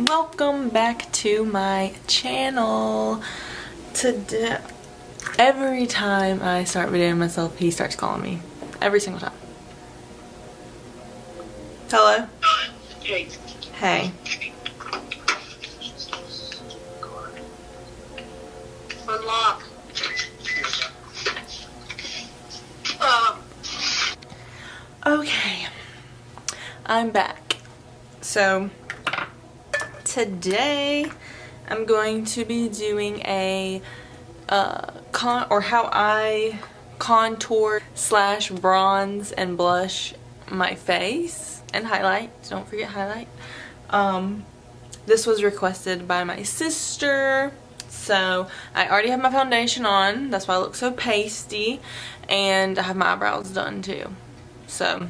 Welcome back to my channel. Today, every time I start videoing myself, he starts calling me. Every single time. Hello? Hey. Hey. Unlock. Okay. I'm back. So, today I'm going to be doing a how I contour / bronze and blush my face and highlight. Don't forget highlight. This was requested by my sister. So I already have my foundation on. That's why I look so pasty. And I have my eyebrows done too. So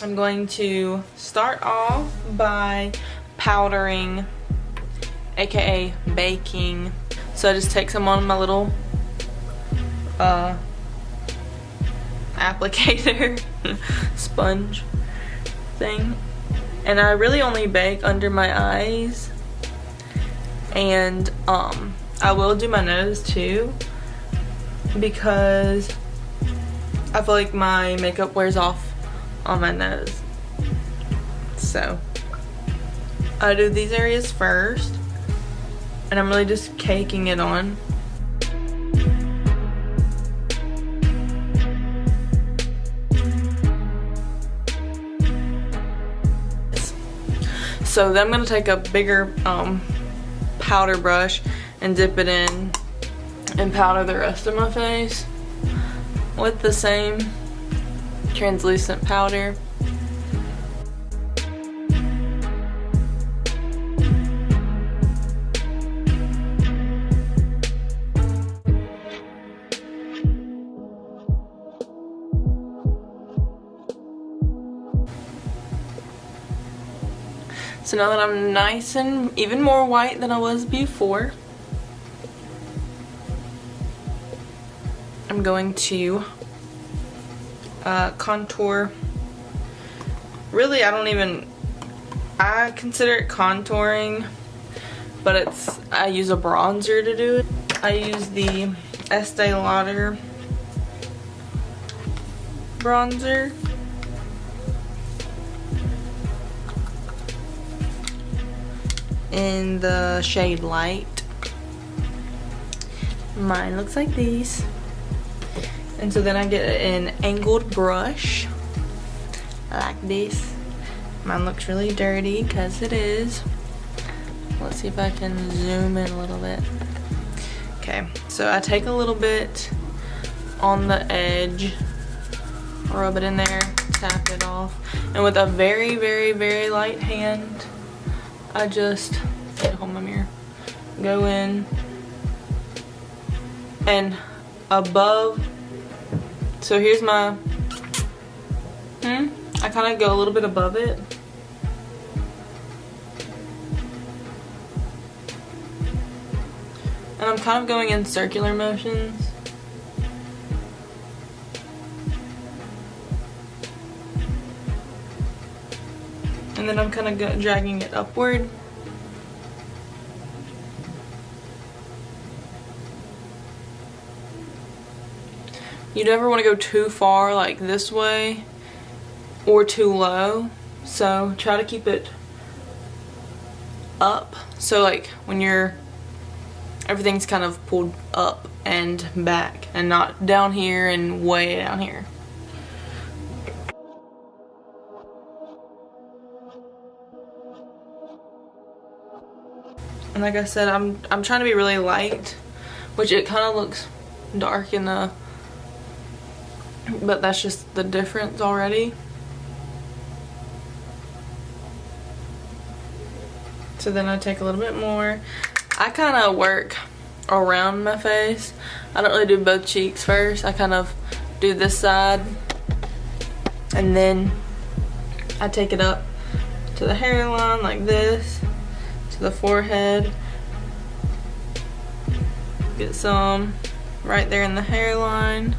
I'm going to start off by powdering, aka baking. So I just take some on my little applicator sponge thing, and I really only bake under my eyes, and I will do my nose too because I feel like my makeup wears off on my nose. So I do these areas first, and I'm really just caking it on. So then I'm going to take a bigger powder brush and dip it in and powder the rest of my face with the same translucent powder. So now that I'm nice and even more white than I was before, I'm going to contour. Really, I consider it contouring, but I use a bronzer to do it. I use the Estee Lauder bronzer. In the shade Light. Mine looks like these. And so then I get an angled brush like this. Mine looks really dirty because it is. Let's see if I can zoom in a little bit. Okay, so I take a little bit on the edge, rub it in there, tap it off, and with a very, very, very light hand, I just hold my mirror, go in and above. So here's my I kind of go a little bit above it, and I'm kind of going in circular motions. And then I'm kind of dragging it upward. You never want to go too far like this way or too low. So try to keep it up. So like when everything's kind of pulled up and back and not down here and way down here. And like I said, I'm trying to be really light, which it kind of looks dark in the, but that's just the difference already. So then I take a little bit more. I kind of work around my face. I don't really do both cheeks first. I kind of do this side, and then I take it up to the hairline like this, to the forehead, get some right there in the hairline,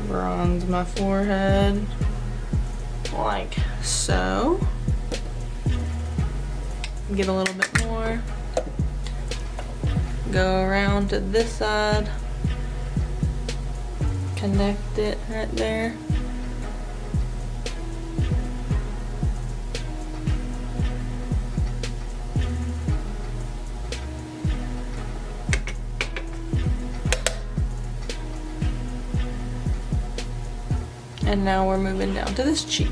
bronze my forehead like so. get a little bit more. Go around to this side. Connect it right there. And now we're moving down to this cheek.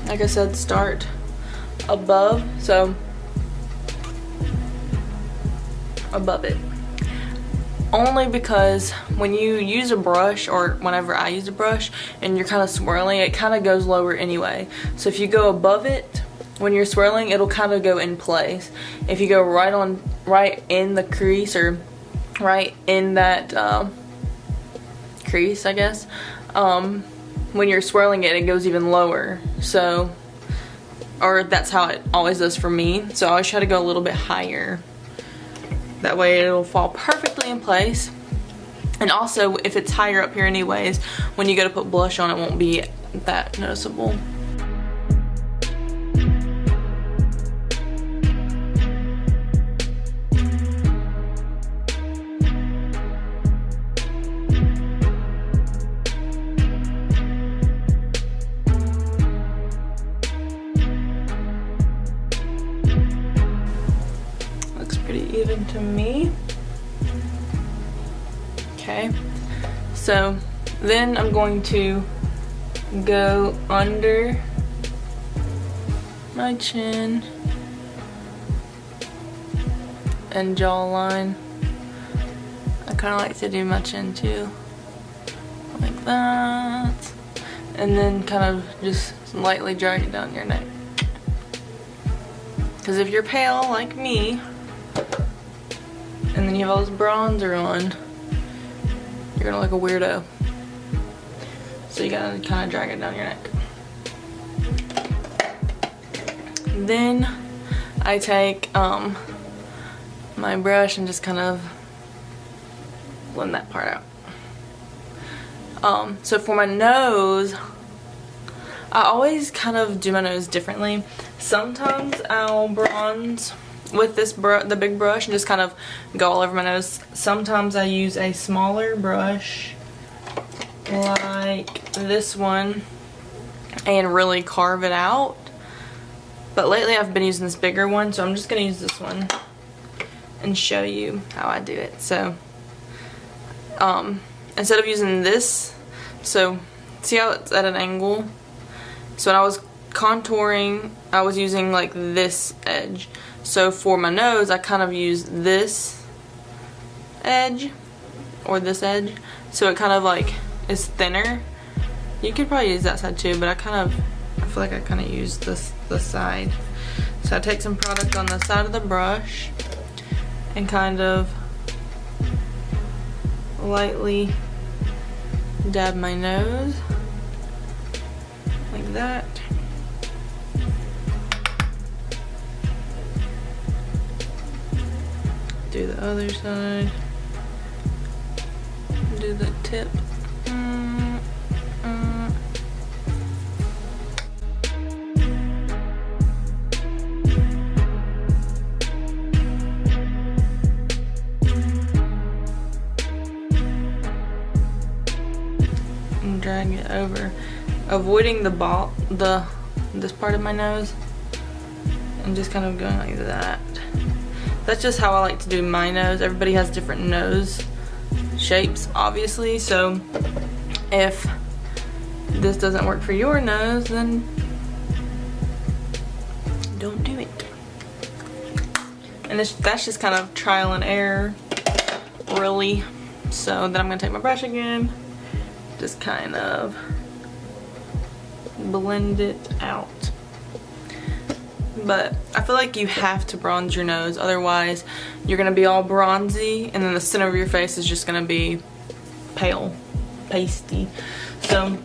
Like I said, start above, so above it. Only because when you use a brush, or whenever I use a brush, and you're kind of swirling, it kind of goes lower anyway. So if you go above it, when you're swirling, it'll kind of go in place. If you go right in the crease, or right in that crease, I guess, when you're swirling it, it goes even lower. So, or that's how it always does for me. So I always try to go a little bit higher. That way it'll fall perfectly in place. And also, if it's higher up here anyways, when you go to put blush on, it won't be that noticeable. Even to me. Okay, so then I'm going to go under my chin and jawline. I kind of like to do my chin too, like that, and then kind of just lightly drag it down your neck. Because if you're pale like me, and then you have all this bronzer on, you're gonna look a weirdo. So you gotta kind of drag it down your neck. Then I take my brush and just kind of blend that part out. So for my nose, I always kind of do my nose differently. Sometimes I'll bronze with this the big brush and just kind of go all over my nose. Sometimes I use a smaller brush like this one and really carve it out. But lately I've been using this bigger one, so I'm just gonna use this one and show you how I do it. So instead of using this, so see how it's at an angle? So when I was contouring, I was using like this edge. So for my nose, I kind of use this edge or this edge, so it kind of like is thinner. You could probably use that side too, but I feel like I kind of use this side. So I take some product on the side of the brush and kind of lightly dab my nose like that. Do the other side. Do the tip. And drag it over, avoiding this part of my nose, and just kind of going like that. That's just how I like to do my nose. Everybody has different nose shapes, obviously, so if this doesn't work for your nose, then don't do it. And that's just kind of trial and error, really. So then I'm gonna take my brush again, just kind of blend it out. But I feel like you have to bronze your nose, otherwise you're gonna be all bronzy and then the center of your face is just gonna be pale, pasty. So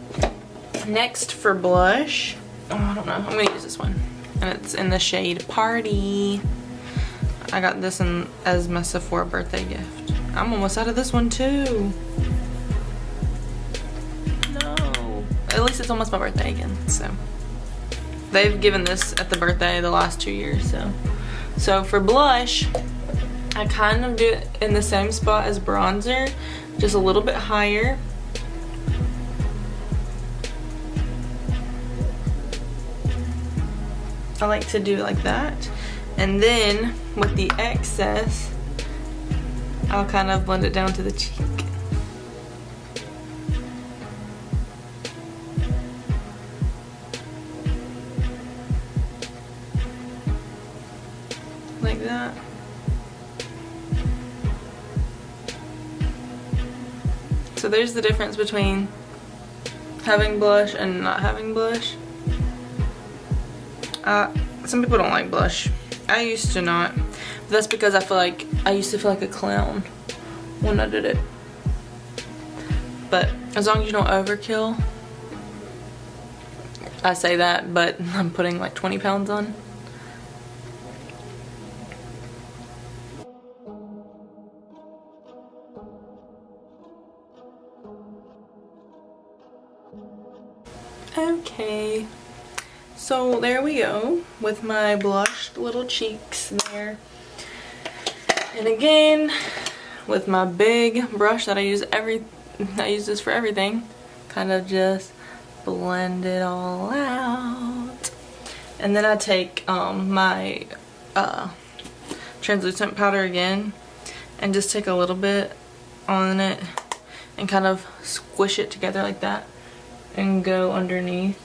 next for blush, I don't know, I'm gonna use this one, and it's in the shade Party. I got this as my Sephora birthday gift. I'm almost out of this one too. No, it least it's almost my birthday again, so. They've given this at the birthday the last 2 years, so. So for blush, I kind of do it in the same spot as bronzer, just a little bit higher. I like to do it like that. And then with the excess, I'll kind of blend it down to the cheek. Like that. So there's the difference between having blush and not having blush. Some people don't like blush. I used to not. But that's because I used to feel like a clown when I did it. But as long as you don't overkill. I say that, but I'm putting like 20 pounds on. Okay, so there we go with my blushed little cheeks there. And again, with my big brush that I use this for everything, kind of just blend it all out. And then I take my translucent powder again and just take a little bit on it and kind of squish it together like that. And go underneath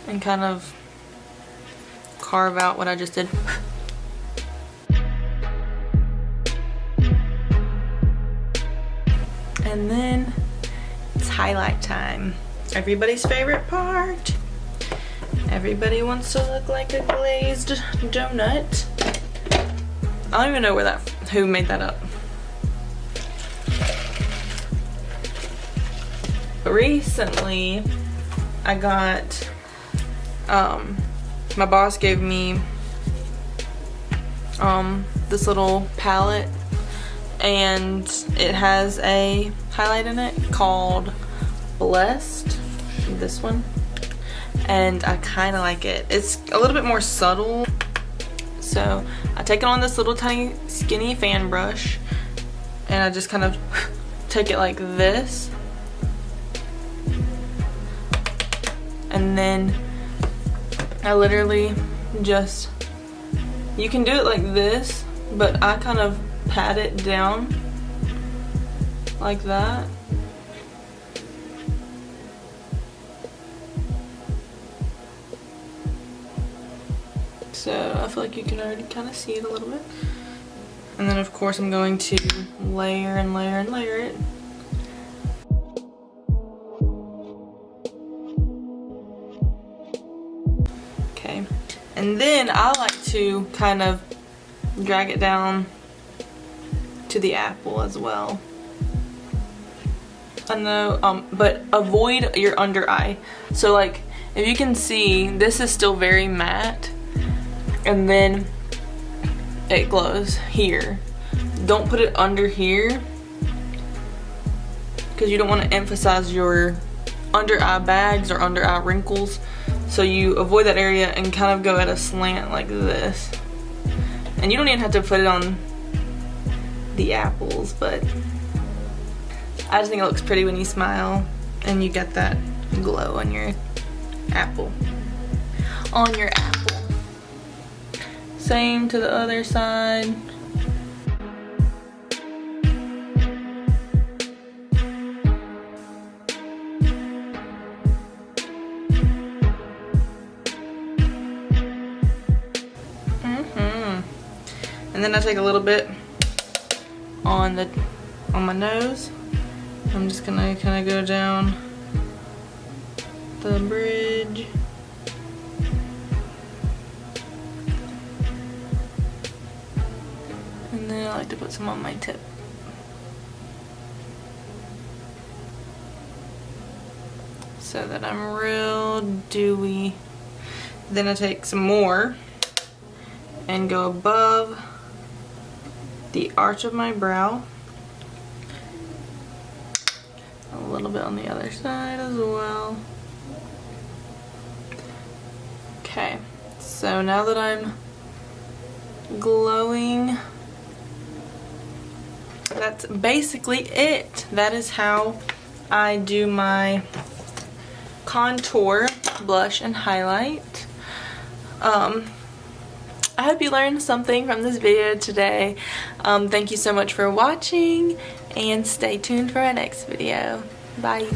and kind of carve out what I just did. And then it's highlight time. Everybody's favorite part. Everybody wants to look like a glazed donut. I don't even know who made that up. Recently, I got, my boss gave me, this little palette, and it has a highlight in it called Blessed, this one, and I kind of like it. It's a little bit more subtle, so I take it on this little tiny skinny fan brush, and I just kind of take it like this. And then I literally just, you can do it like this, but I kind of pat it down like that. So I feel like you can already kind of see it a little bit. And then of course I'm going to layer and layer and layer it. And then I like to kind of drag it down to the apple as well. I know, but avoid your under eye. So like, if you can see, this is still very matte, and then it glows here. Don't put it under here, because you don't want to emphasize your under eye bags or under eye wrinkles. So you avoid that area and kind of go at a slant like this. And you don't even have to put it on the apples, but I just think it looks pretty when you smile and you get that glow on your apple. On your apple. Same to the other side. And then I take a little bit on my nose. I'm just gonna kind of go down the bridge. And then I like to put some on my tip. So that I'm real dewy. Then I take some more and go above the arch of my brow. A little bit on the other side as well. Okay, so now that I'm glowing, that's basically it. That is how I do my contour, blush, and highlight. I hope you learned something from this video today. Thank you so much for watching, and stay tuned for our next video. Bye.